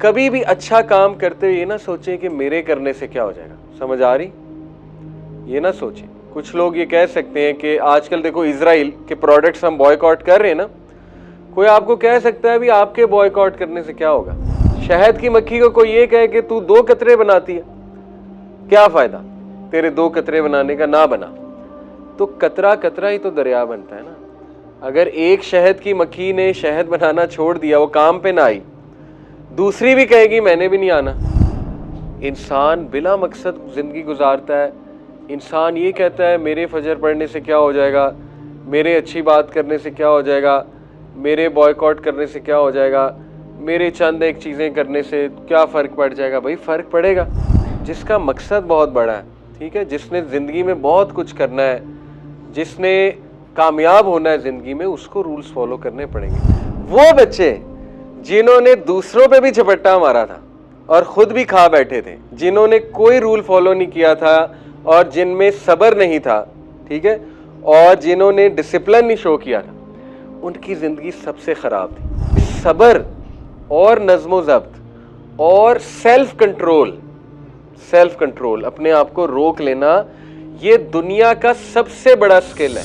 कभी भी अच्छा काम करते हुए ये ना सोचें कि मेरे करने से क्या हो जाएगा। समझ आ रही? ये ना सोचें। कुछ लोग ये कह सकते हैं कि आजकल देखो इजराइल के प्रोडक्ट्स हम बॉयकॉट कर रहे हैं ना, कोई आपको कह सकता है भी आपके बॉयकॉट करने से क्या होगा। शहद की मक्खी को कोई ये कहे कि तू 2 कतरे बनाती है, क्या फायदा तेरे 2 कतरे बनाने का, ना बना तो कतरा कतरा ही तो दरिया बनता है ना। अगर एक शहद की मक्खी ने शहद बनाना छोड़ दिया, वो काम पे ना आई, दूसरी भी कहेगी मैंने भी नहीं आना। इंसान बिला मकसद जिंदगी गुजारता है। इंसान ये कहता है मेरे फजर पढ़ने से क्या हो जाएगा, मेरे अच्छी बात करने से क्या हो जाएगा, मेरे बॉयकॉट करने से क्या हो जाएगा, मेरे चंद एक चीज़ें करने से क्या फ़र्क पड़ जाएगा। भाई फ़र्क पड़ेगा जिसका मकसद बहुत बड़ा है, ठीक है, जिसने ज़िंदगी में बहुत कुछ करना है, जिसने कामयाब होना है ज़िंदगी में, उसको रूल्स फॉलो करने पड़ेंगे। वो बच्चे जिन्होंने दूसरों पे भी झपट्टा मारा था और ख़ुद भी खा बैठे थे, जिन्होंने कोई रूल फॉलो नहीं किया था और जिनमें सब्र नहीं था, ठीक है, और जिन्होंने डिसिप्लिन नहीं शो किया था, उनकी ज़िंदगी सबसे ख़राब थी। सब्र और नज़्म ज़ब्त और सेल्फ कंट्रोल, अपने आप को रोक लेना, ये दुनिया का सबसे बड़ा स्किल है।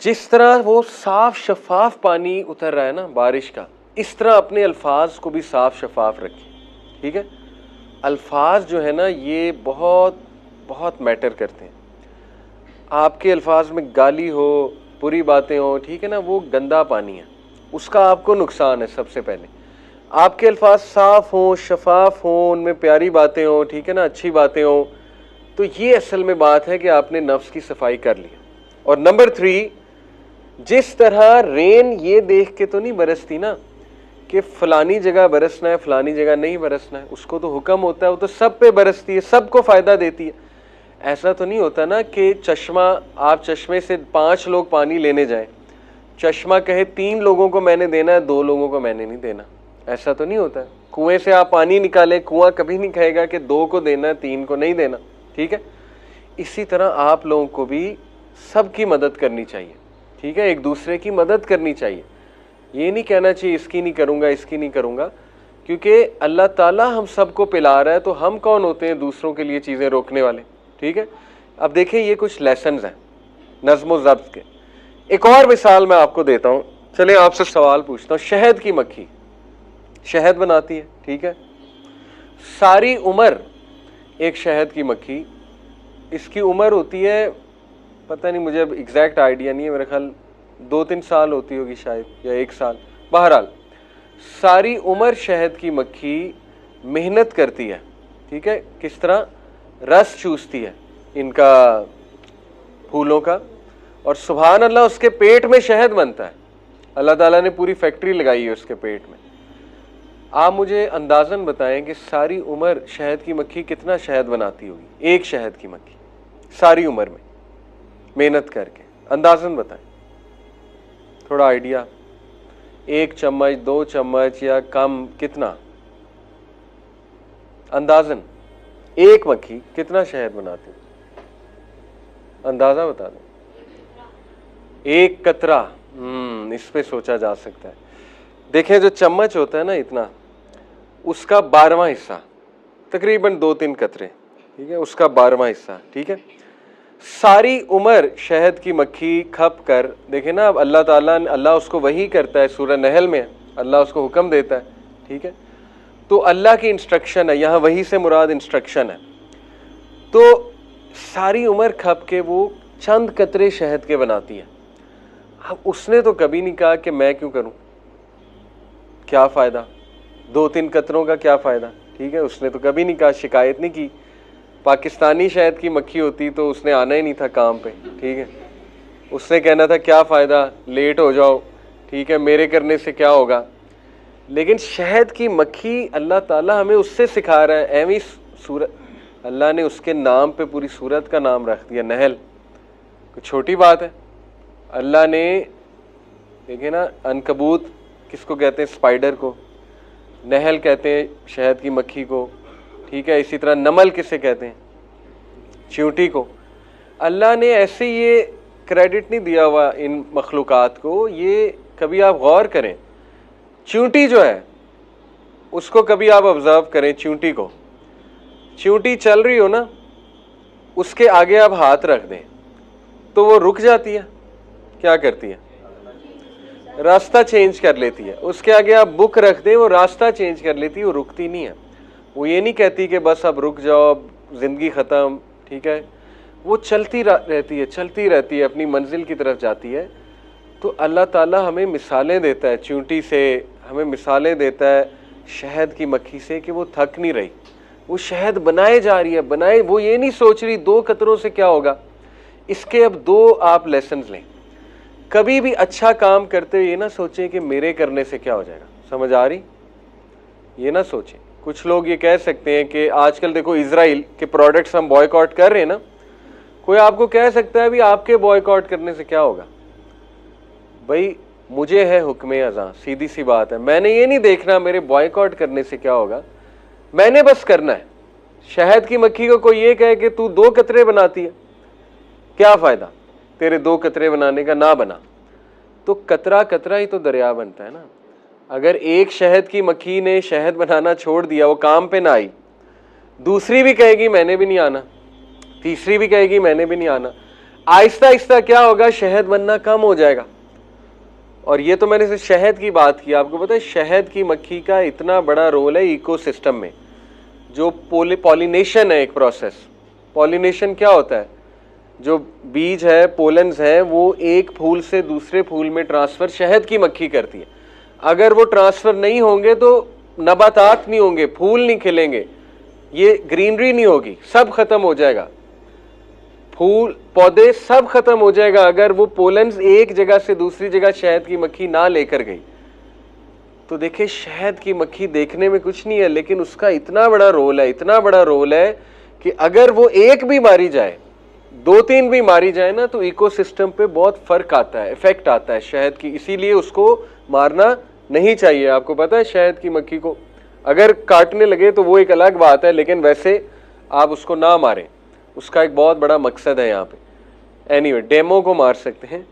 जिस तरह वो साफ शफाफ पानी उतर रहा है ना बारिश का, इस तरह अपने अल्फाज को भी साफ शफाफ रखें, ठीक है। अल्फाज जो है ना ये बहुत बहुत मैटर करते हैं। आपके अल्फाज में गाली हो, बुरी बातें हो, ठीक है ना, वो गंदा पानी है, उसका आपको नुकसान है। सबसे पहले आपके अल्फाज साफ हों, शफाफ हों, उनमें प्यारी बातें हों, ठीक है ना, अच्छी बातें हों, तो ये असल में बात है कि आपने नफ्स की सफाई कर ली। और नंबर 3, जिस तरह रेन ये देख के तो नहीं बरसती ना कि फलानी जगह बरसना है, फलानी जगह नहीं बरसना है, उसको तो हुक्म होता है, वो तो सब पे बरसती है, सबको फ़ायदा देती है। ऐसा तो नहीं होता ना कि चश्मा, आप चश्मे से 5 लोग पानी लेने जाएं, चश्मा कहे 3 लोगों को मैंने देना है, 2 लोगों को मैंने नहीं देना। ऐसा तो नहीं होता है। कुएं से आप पानी निकालें, कुआं कभी नहीं कहेगा कि 2 को देना है, 3 को नहीं देना, ठीक है। इसी तरह आप लोगों को भी सबकी मदद करनी चाहिए, ठीक है, एक दूसरे की मदद करनी चाहिए। ये नहीं कहना चाहिए इसकी नहीं करूँगा, इसकी नहीं करूँगा, क्योंकि अल्लाह ताला हम सबको पिला रहा है, तो हम कौन होते हैं दूसरों के लिए चीज़ें रोकने वाले, ठीक है। अब देखिए ये कुछ लेसन्स हैं नज़्म व ज़ब्त के। एक और मिसाल मैं आपको देता हूँ। चलिए आपसे सवाल पूछता हूँ। शहद की मक्खी शहद बनाती है, ठीक है, सारी उम्र एक शहद की मक्खी, इसकी उम्र होती है, पता नहीं मुझे अब एग्जैक्ट आइडिया नहीं है, मेरे ख्याल 2-3 साल होती होगी शायद, या 1 साल। बहरहाल सारी उम्र शहद की मक्खी मेहनत करती है, ठीक है, किस तरह रस चूसती है इनका फूलों का, और सुभान अल्लाह उसके पेट में शहद बनता है। अल्लाह ताला ने पूरी फैक्ट्री लगाई है उसके पेट में। आप मुझे अंदाज़न बताएं कि सारी उम्र शहद की मक्खी कितना शहद बनाती होगी, एक शहद की मक्खी सारी उम्र में मेहनत करके, अंदाज़न बताएं, थोड़ा आइडिया। 1 चम्मच, 2 चम्मच या कम, कितना अंदाज़न एक मक्खी कितना शहद बनाती है, अंदाज़ा बता दें। 1 कतरा, इस पे सोचा जा सकता है। देखें जो चम्मच होता है ना इतना, उसका 12वां हिस्सा, तकरीबन 2-3 कतरे, ठीक है, उसका 12वां हिस्सा, ठीक है। सारी उम्र शहद की मक्खी खप कर, देखें ना, अब अल्लाह उसको वही करता है, सूरह नहल में अल्लाह उसको हुक्म देता है, ठीक है, तो अल्लाह की इंस्ट्रक्शन है, यहाँ वही से मुराद इंस्ट्रक्शन है। तो सारी उम्र खप के वो चंद कतरे शहद के बनाती है। अब उसने तो कभी नहीं कहा कि मैं क्यों करूं, क्या फ़ायदा, 2-3 कतरों का क्या फ़ायदा, ठीक है, उसने तो कभी नहीं कहा, शिकायत नहीं की। पाकिस्तानी शहद की मक्खी होती तो उसने आना ही नहीं था काम पे, ठीक है, उसने कहना था क्या फ़ायदा, लेट हो जाओ, ठीक है, मेरे करने से क्या होगा। लेकिन शहद की मक्खी, अल्लाह ताला हमें उससे सिखा रहा है। एवं सूरत, अल्लाह ने उसके नाम पे पूरी सूरत का नाम रख दिया, नहल, कोई छोटी बात है। अल्लाह ने, देखिए ना, अनकबूत किसको कहते हैं, स्पाइडर को, नहल कहते हैं शहद की मक्खी को, ठीक है, इसी तरह नमल किसे कहते हैं, चींटी को। अल्लाह ने ऐसे ये क्रेडिट नहीं दिया हुआ इन मखलूक़ात को। ये कभी आप गौर करें, चींटी जो है उसको कभी आप ऑब्जर्व करें, चींटी को, चींटी चल रही हो ना, उसके आगे आप हाथ रख दें तो वो रुक जाती है, क्या करती है, रास्ता चेंज कर लेती है। उसके आगे आप बुक रख दें, वो रास्ता चेंज कर लेती है, वो रुकती नहीं है। वो ये नहीं कहती कि बस अब रुक जाओ, अब जिंदगी खत्म, ठीक है, वो चलती रहती है, चलती रहती है, अपनी मंजिल की तरफ जाती है। तो अल्लाह ताला हमें मिसालें देता है चींटी से, हमें मिसालें देता है शहद की मक्खी से कि वो थक नहीं रही, वो शहद बनाए जा रही है, बनाए, वो ये नहीं सोच रही 2 कतरों से क्या होगा। इसके अब 2 आप लेसन्स लें। कभी भी अच्छा काम करते हुए ये ना सोचें कि मेरे करने से क्या हो जाएगा, समझ आ रही, ये ना सोचें। कुछ लोग ये कह सकते हैं कि आजकल देखो इजराइल के प्रोडक्ट्स हम बॉयकॉट कर रहे हैं ना, कोई आपको कह सकता है भी आपके बॉयकॉट करने से क्या होगा। भाई मुझे है हुक्म अज़ां, सीधी सी बात है, मैंने ये नहीं देखना मेरे बॉयकॉट करने से क्या होगा, मैंने बस करना है। शहद की मक्खी को कोई ये कहे कि तू 2 कतरे बनाती है, क्या फायदा तेरे 2 कतरे बनाने का, ना बना तो कतरा कतरा ही तो दरिया बनता है ना। अगर एक शहद की मक्खी ने शहद बनाना छोड़ दिया, वो काम पे ना आई, दूसरी भी कहेगी मैंने भी नहीं आना, तीसरी भी कहेगी मैंने भी नहीं आना, आहिस्ता आहिस्ता क्या होगा, शहद बनना कम हो जाएगा। और ये तो मैंने सिर्फ शहद की बात की, आपको पता है शहद की मक्खी का इतना बड़ा रोल है इकोसिस्टम में। जो पॉलिनेशन है एक प्रोसेस, पॉलिनेशन क्या होता है, जो बीज है, पोलन्स है, वो एक फूल से दूसरे फूल में ट्रांसफर शहद की मक्खी करती है। अगर वो ट्रांसफर नहीं होंगे तो नबातात नहीं होंगे, फूल नहीं खिलेंगे, ये ग्रीनरी नहीं होगी, सब खत्म हो जाएगा, फूल पौधे सब खत्म हो जाएगा अगर वो पोलन्स एक जगह से दूसरी जगह शहद की मक्खी ना लेकर गई। तो देखिए शहद की मक्खी देखने में कुछ नहीं है, लेकिन उसका इतना बड़ा रोल है, इतना बड़ा रोल है कि अगर वो एक भी मारी जाए, 2-3 भी मारी जाए ना, तो इकोसिस्टम पे बहुत फर्क आता है, इफेक्ट आता है शहद की। इसीलिए उसको मारना नहीं चाहिए। आपको पता है शहद की मक्खी को अगर काटने लगे तो वो एक अलग बात है, लेकिन वैसे आप उसको ना मारें, उसका एक बहुत बड़ा मकसद है यहाँ पे। एनीवे डेमो को मार सकते हैं,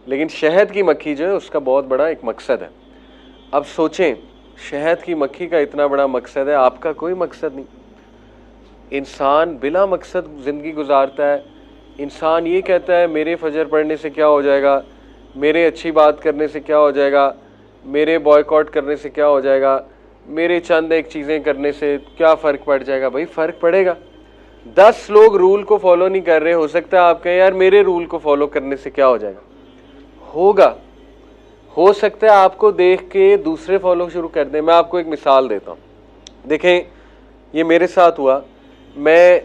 लेकिन शहद की मक्खी जो है उसका बहुत बड़ा एक मकसद है। अब सोचें शहद की मक्खी का इतना बड़ा मकसद है, आपका कोई मकसद नहीं। इंसान बिला मकसद ज़िंदगी गुजारता है। इंसान ये कहता है मेरे फजर पढ़ने से क्या हो जाएगा, मेरे अच्छी बात करने से क्या हो जाएगा, मेरे बॉयकॉट करने से क्या हो जाएगा, मेरे चंद एक चीज़ें करने से क्या फ़र्क पड़ जाएगा। भाई फ़र्क पड़ेगा। 10 लोग रूल को फॉलो नहीं कर रहे, हो सकता है आप कहें यार मेरे रूल को फॉलो करने से क्या हो जाएगा, होगा। हो सकता है आपको देख के दूसरे फॉलो शुरू कर दें। मैं आपको एक मिसाल देता हूँ, देखें ये मेरे साथ हुआ। मैं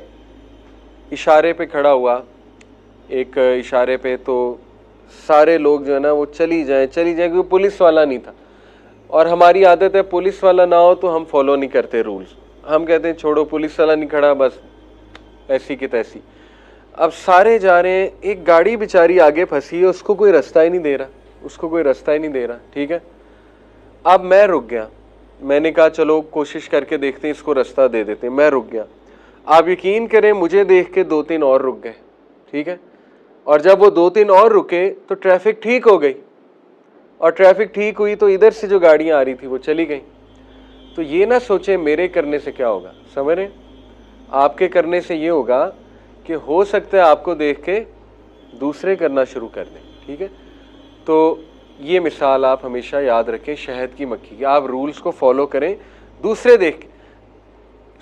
इशारे पे खड़ा हुआ, एक इशारे पे, तो सारे लोग जो है ना वो चली जाएं क्योंकि पुलिस वाला नहीं था, और हमारी आदत है पुलिस वाला ना हो तो हम फॉलो नहीं करते रूल्स, हम कहते हैं छोड़ो पुलिस वाला नहीं खड़ा, बस ऐसी की तैसी। अब सारे जा रहे हैं, एक गाड़ी बेचारी आगे फंसी है, उसको कोई रास्ता ही नहीं दे रहा, उसको कोई रास्ता ही नहीं दे रहा, ठीक है। अब मैं रुक गया, मैंने कहा चलो कोशिश करके देखते हैं, इसको रास्ता दे देते हैं। मैं रुक गया, आप यकीन करें मुझे देख के 2-3 और रुक गए, ठीक है। और जब वो 2-3 और रुके तो ट्रैफिक ठीक हो गई, और ट्रैफिक ठीक हुई तो इधर से जो गाड़ियाँ आ रही थी वो चली गई। तो ये ना सोचें मेरे करने से क्या होगा, समझ रहे, आपके करने से ये होगा कि हो सकता है आपको देख के दूसरे करना शुरू कर दें, ठीक है। तो ये मिसाल आप हमेशा याद रखें शहद की मक्खी की, आप रूल्स को फॉलो करें दूसरे देख के।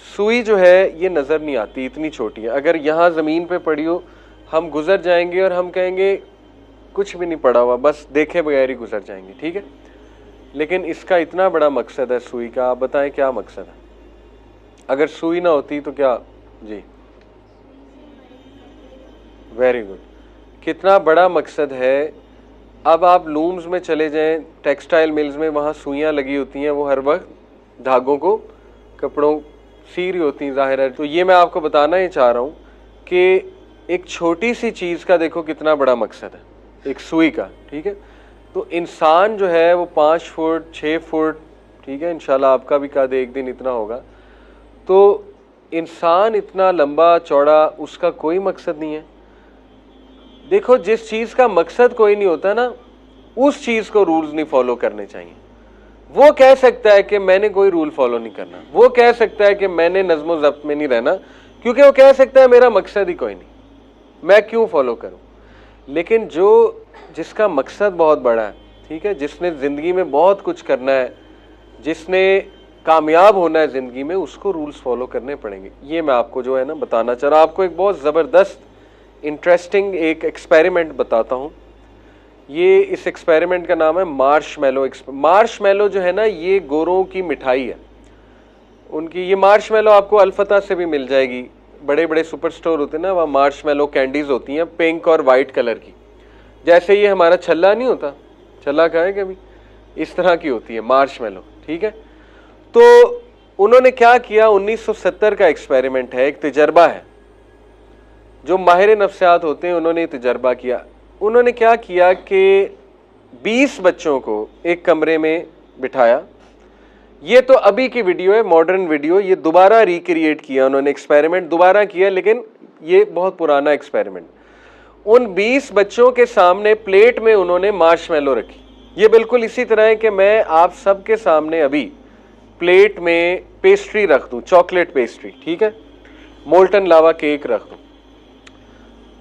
सुई जो है ये नज़र नहीं आती, इतनी छोटी है, अगर यहाँ ज़मीन पे पड़ी हो हम गुजर जाएंगे और हम कहेंगे कुछ भी नहीं पड़ा हुआ, बस देखे बगैर ही गुजर जाएंगे, ठीक है। लेकिन इसका इतना बड़ा मकसद है सुई का, आप बताएं क्या मकसद है। अगर सुई ना होती तो क्या, जी वेरी गुड, कितना बड़ा मकसद है। अब आप लूम्स में चले जाएं, टेक्सटाइल मिल्स में, वहाँ सुइयाँ लगी होती हैं, वो हर वक्त धागों को कपड़ों सी रही होती हैं, ज़ाहिर है। तो ये मैं आपको बताना ही चाह रहा हूँ कि एक छोटी सी चीज़ का देखो कितना बड़ा मकसद है, एक सुई का, ठीक है। तो इंसान जो है वो 5 फुट 6 फुट, ठीक है, इंशाल्लाह आपका भी कद एक दिन इतना होगा। तो इंसान इतना लंबा चौड़ा, उसका कोई मकसद नहीं है। देखो जिस चीज़ का मकसद कोई नहीं होता ना, उस चीज़ को रूल्स नहीं फॉलो करने चाहिए। वो कह सकता है कि मैंने कोई रूल फॉलो नहीं करना, वो कह सकता है कि मैंने नज़्म ज़ब्त में नहीं रहना, क्योंकि वो कह सकता है मेरा मकसद ही कोई नहीं, मैं क्यों फॉलो करूं। लेकिन जिसका मकसद बहुत बड़ा है, ठीक है, जिसने ज़िंदगी में बहुत कुछ करना है, जिसने कामयाब होना है ज़िंदगी में, उसको रूल्स फॉलो करने पड़ेंगे। ये मैं आपको जो है ना बताना चाह रहा हूँ। आपको एक बहुत ज़बरदस्त इंटरेस्टिंग एक एक्सपेरिमेंट बताता हूँ। ये इस एक्सपेरिमेंट का नाम है मार्शमैलो। मार्शमैलो जो है ना, ये गोरों की मिठाई है उनकी। ये मार्शमैलो आपको अल्फता से भी मिल जाएगी, बड़े बड़े सुपर स्टोर होते हैं ना, वहाँ मार्शमैलो कैंडीज होती हैं पिंक और वाइट कलर की। जैसे ये हमारा छल्ला नहीं होता, छल्ला खाए कभी, इस तरह की होती है मार्शमैलो, ठीक है। तो उन्होंने क्या किया, 1970 का एक्सपेरिमेंट है, एक तजर्बा है। जो माहिर नफ्सियात होते हैं उन्होंने तजर्बा किया। उन्होंने क्या किया कि 20 बच्चों को एक कमरे में बिठाया। ये तो अभी की वीडियो है, मॉडर्न वीडियो, ये दोबारा रिक्रिएट किया उन्होंने, एक्सपेरिमेंट दोबारा किया, लेकिन ये बहुत पुराना एक्सपेरिमेंट। उन 20 बच्चों के सामने प्लेट में उन्होंने मार्शमैलो रखी। ये बिल्कुल इसी तरह है कि मैं आप सबके सामने अभी प्लेट में पेस्ट्री रख दूं, चॉकलेट पेस्ट्री, ठीक है, मोल्टन लावा केक रख दूं,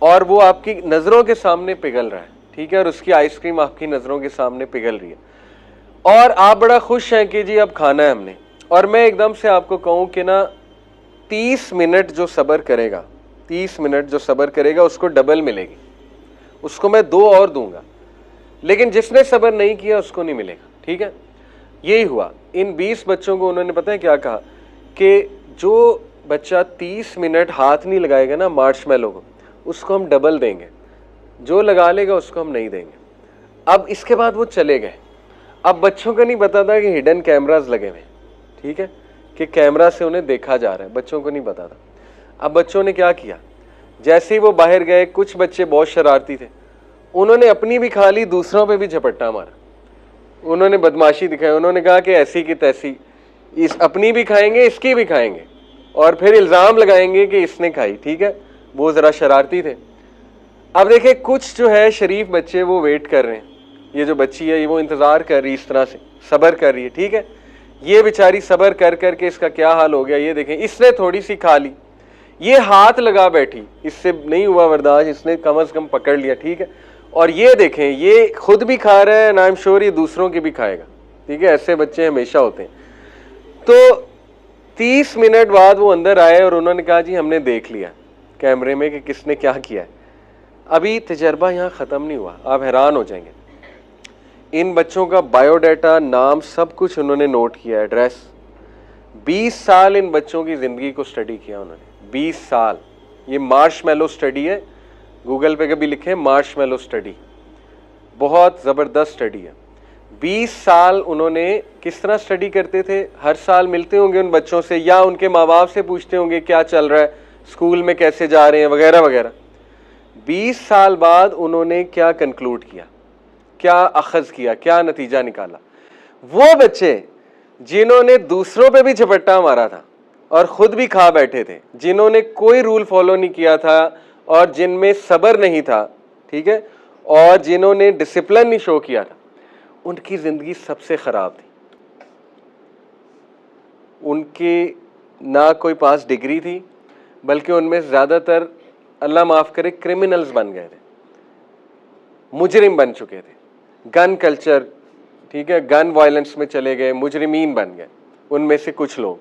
और वो आपकी नज़रों के सामने पिघल रहा है, ठीक है, और उसकी आइसक्रीम आपकी नज़रों के सामने पिघल रही है, और आप बड़ा खुश हैं कि जी अब खाना है हमने। और मैं एकदम से आपको कहूं कि ना 30 मिनट जो सब्र करेगा, 30 मिनट जो सब्र करेगा उसको डबल मिलेगी, उसको मैं 2 और दूंगा। लेकिन जिसने सब्र नहीं किया उसको नहीं मिलेगा, ठीक है। यही हुआ। इन 20 बच्चों को उन्होंने पता है क्या कहा कि जो बच्चा 30 मिनट हाथ नहीं लगाएगा ना मार्शमैलो को, उसको हम डबल देंगे, जो लगा लेगा उसको हम नहीं देंगे। अब इसके बाद वो चले गए। अब बच्चों को नहीं पता था कि हिडन कैमरास लगे हुए, ठीक है, कि कैमरा से उन्हें देखा जा रहा है, बच्चों को नहीं पता था। अब बच्चों ने क्या किया, जैसे ही वो बाहर गए, कुछ बच्चे बहुत शरारती थे, उन्होंने अपनी भी खा ली, दूसरों पे भी झपट्टा मारा, उन्होंने बदमाशी दिखाई। उन्होंने कहा कि ऐसी की तैसी, इस अपनी भी खाएंगे, इसकी भी खाएंगे, और फिर इल्ज़ाम लगाएंगे कि इसने खाई, ठीक है। वो ज़रा शरारती थे। अब देखें, कुछ जो है शरीफ बच्चे वो वेट कर रहे हैं, ये जो बच्ची है ये वो इंतज़ार कर रही, इस तरह से सब्र कर रही है, ठीक है। ये बेचारी सब्र कर करके इसका क्या हाल हो गया, ये देखें, इसने थोड़ी सी खा ली, ये हाथ लगा बैठी, इससे नहीं हुआ बर्दाश्त, इसने कम से कम पकड़ लिया, ठीक है। और ये देखें, ये खुद भी खा रहा है, आई एम श्योर ये दूसरों की भी खाएगा, ठीक है। ऐसे बच्चे हमेशा होते हैं। तो 30 मिनट बाद वो अंदर आए और उन्होंने कहा जी हमने देख लिया कैमरे में कि किसने क्या किया है। अभी तजर्बा यहाँ ख़त्म नहीं हुआ, आप हैरान हो जाएंगे। इन बच्चों का बायोडाटा, नाम, सब कुछ उन्होंने नोट किया, एड्रेस। 20 साल इन बच्चों की ज़िंदगी को स्टडी किया उन्होंने, 20 साल। ये मार्शमैलो स्टडी है, गूगल पे कभी लिखें मार्शमैलो स्टडी, बहुत ज़बरदस्त स्टडी है। 20 साल उन्होंने किस तरह स्टडी करते थे, हर साल मिलते होंगे उन बच्चों से, या उनके माँ बाप से पूछते होंगे क्या चल रहा है, स्कूल में कैसे जा रहे हैं, वगैरह वगैरह। 20 साल बाद उन्होंने क्या कंक्लूड किया, क्या अखज़ किया, क्या नतीजा निकाला। वो बच्चे जिन्होंने दूसरों पे भी झपट्टा मारा था और खुद भी खा बैठे थे, जिन्होंने कोई रूल फॉलो नहीं किया था और जिनमें सब्र नहीं था, ठीक है, और जिन्होंने डिसिप्लिन नहीं शो किया था, उनकी जिंदगी सबसे खराब थी। उनके ना कोई पास डिग्री थी, बल्कि उनमें ज्यादातर, अल्लाह माफ करे, क्रिमिनल्स बन गए थे, मुजरिम बन चुके थे। गन कल्चर, ठीक है, गन वायलेंस में चले गए, मुजरिमीन बन गए उनमें से कुछ लोग।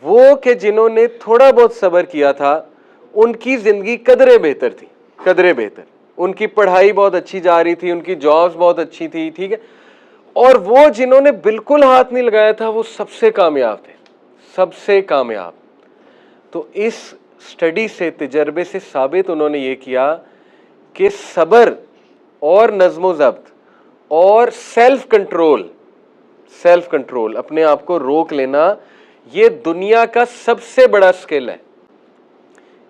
वो कि जिन्होंने थोड़ा बहुत सब्र किया था, उनकी जिंदगी कदरे बेहतर थी, कदरे बेहतर। उनकी पढ़ाई बहुत अच्छी जा रही थी, उनकी जॉब्स बहुत अच्छी थी, ठीक है। और वो जिन्होंने बिल्कुल हाथ नहीं लगाया था, वो सबसे कामयाब थे, सबसे कामयाब। तो इस स्टडी से, तजर्बे से साबित उन्होंने ये किया कि सब्र और नज़्म ज़ब्त और सेल्फ कंट्रोल, सेल्फ कंट्रोल, अपने आप को रोक लेना, ये दुनिया का सबसे बड़ा स्किल है।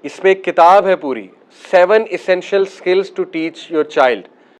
इस पे एक किताब है पूरी, 7 essential skills to teach your child.